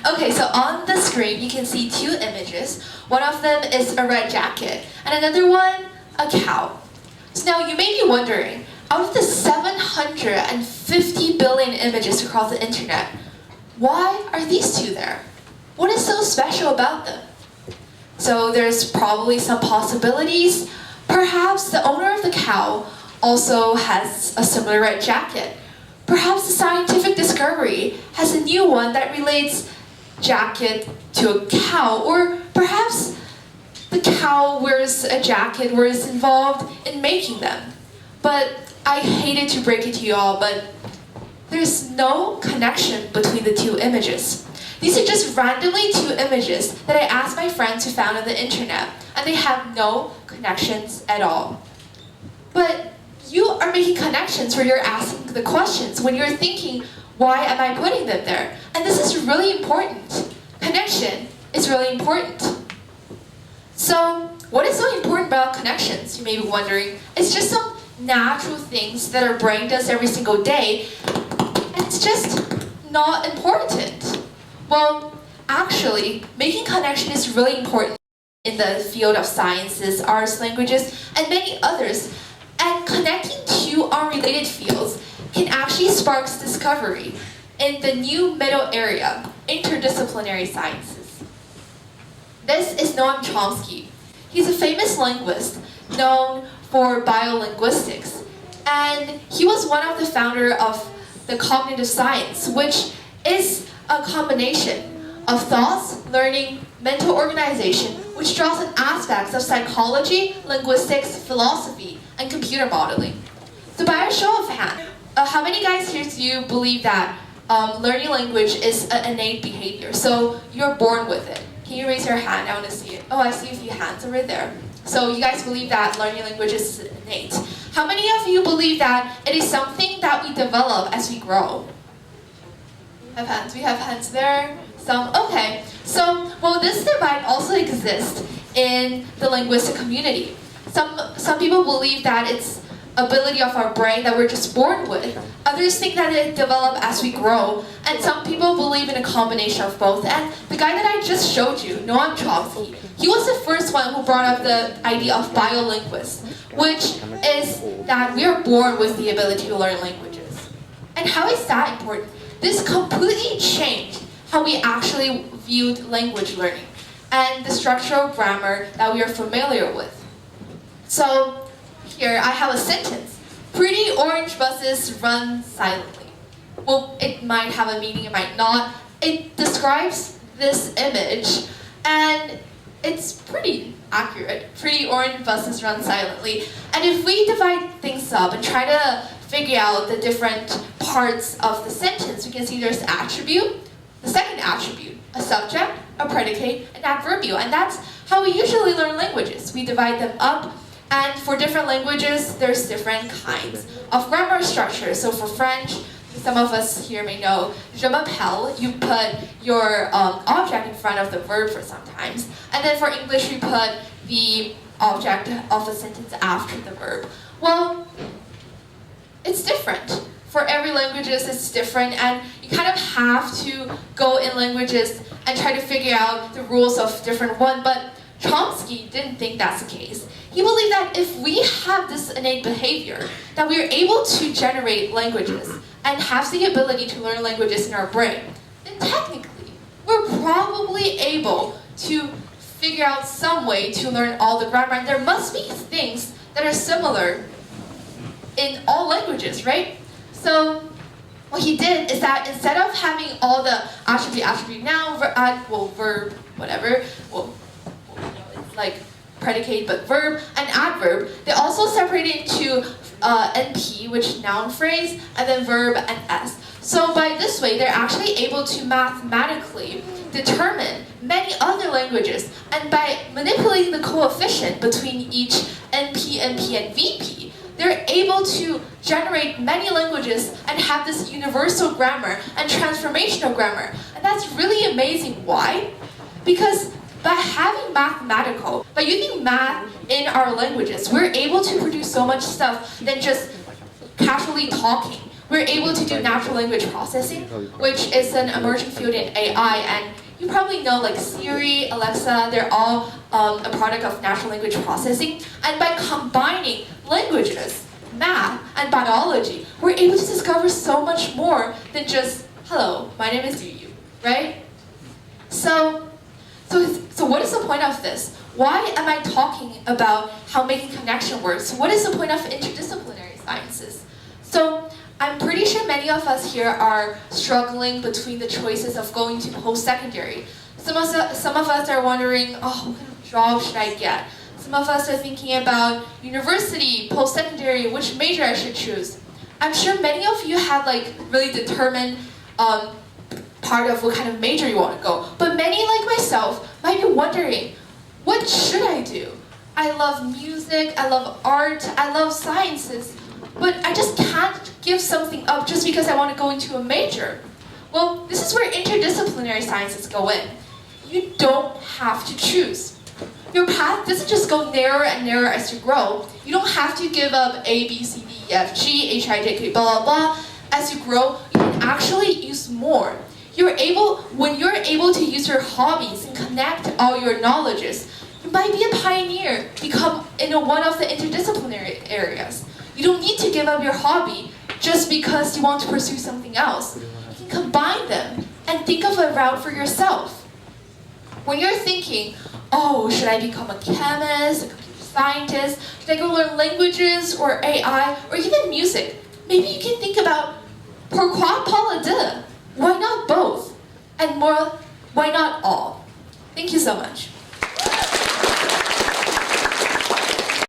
Okay, so on the screen you can see two images. One of them is a red jacket, and another one, a cow. So now you may be wondering, out of the 750 billion images across the internet, why are these two there? What is so special about them? So there's probably some possibilities. Perhaps the owner of the cow also has a similar red jacket. Perhaps the scientific discovery has a new one that relates jacket to a cow, or perhaps the cow wears a jacket or is involved in making them. But I hated to break it to you all, but there's no connection between the two images. These are just randomly two images that I asked my friends who found on the internet, and they have no connections at all. But you are making connections where you're asking the questions, when you're thinking, why am I putting them there? And this is really important. Connection is really important. So, what is so important about connections, you may be wondering? It's just some natural things that our brain does every single day, and it's just not important. Well, actually, making connection is really important in the field of sciences, arts, languages, and many others. And connecting two unrelated fields can actually spark discovery in the new middle area, interdisciplinary sciences. This is Noam Chomsky. He's a famous linguist known for biolinguistics, and he was one of the founders of the cognitive science, which is a combination of thoughts, learning, mental organization, which draws on aspects of psychology, linguistics, philosophy, and computer modeling. So by a show of hands, how many guys here do you believe that learning language is an innate behavior? So you're born with it. Can you raise your hand? I want to see it. Oh, I see a few hands over there. So you guys believe that learning language is innate. How many of you believe that it is something that we develop as we grow? Have hands. We have hands there. Some. Okay. So, well, this divide also exists in the linguistic community. Some people believe that it's ability of our brain that we're just born with. Others think that it develops as we grow. And some people believe in a combination of both. And the guy that I just showed you, Noam Chomsky, he was the first one who brought up the idea of biolinguists, which is that we are born with the ability to learn languages. And how is that important? This completely changed how we actually viewed language learning and the structural grammar that we are familiar with. So here I have a sentence. Pretty orange buses run silently. Well, it might have a meaning, it might not. It describes this image, and it's pretty accurate. Pretty orange buses run silently. And if we divide things up and try to figure out the different parts of the sentence, we can see there's attribute, the second attribute, a subject, a predicate, an adverbial. And that's how we usually learn languages. We divide them up, and for different languages, there's different kinds of grammar structure. So for French, some of us here may know, je m'appelle, you put your object in front of the verb for sometimes. And then for English, we put the object of a sentence after the verb. Well, it's different. For every languages, it's different, and you kind of have to go in languages and try to figure out the rules of different one. But Chomsky didn't think that's the case. He believed that if we have this innate behavior, that we are able to generate languages and have the ability to learn languages in our brain, then technically, we're probably able to figure out some way to learn all the grammar. And there must be things that are similar in all languages, right? So what he did is that instead of having all the attribute, noun, verb, whatever, it's like predicate but verb, and adverb, they also separate into NP, which noun phrase, and then verb and S. So by this way, they're actually able to mathematically determine many other languages, and by manipulating the coefficient between each NP, NP, and VP, they're able to generate many languages and have this universal grammar and transformational grammar. And that's really amazing. Why? Because by using math in our languages, we're able to produce so much stuff than just casually talking. We're able to do natural language processing, which is an emerging field in AI, and you probably know like Siri, Alexa, they're all a product of natural language processing. And by combining languages, math, and biology, we're able to discover so much more than just, hello, my name is Yoyo, right? So what is the point of this? Why am I talking about how making connection works? What is the point of interdisciplinary sciences? So I'm pretty sure many of us here are struggling between the choices of going to post-secondary. Some of us are wondering, oh, what kind of job should I get? Some of us are thinking about university, post-secondary, which major I should choose. I'm sure many of you have like really determined part of what kind of major you want to go. But many, like myself, might be wondering, what should I do? I love music, I love art, I love sciences, but I just can't give something up just because I want to go into a major. Well, this is where interdisciplinary sciences go in. You don't have to choose. Your path doesn't just go narrower and narrower as you grow. You don't have to give up A, B, C, D, E, F, G, H, I, J, K, blah, blah, blah. As you grow, you can actually use more. When you're able to use your hobbies and connect all your knowledges, you might be a pioneer, become in one of the interdisciplinary areas. You don't need to give up your hobby just because you want to pursue something else. You can combine them and think of a route for yourself. When you're thinking, oh, should I become a chemist, a computer scientist? Should I go learn languages or AI or even music? Maybe you can think about pourquoi pas les deux? Why not both? And more, why not all? Thank you so much.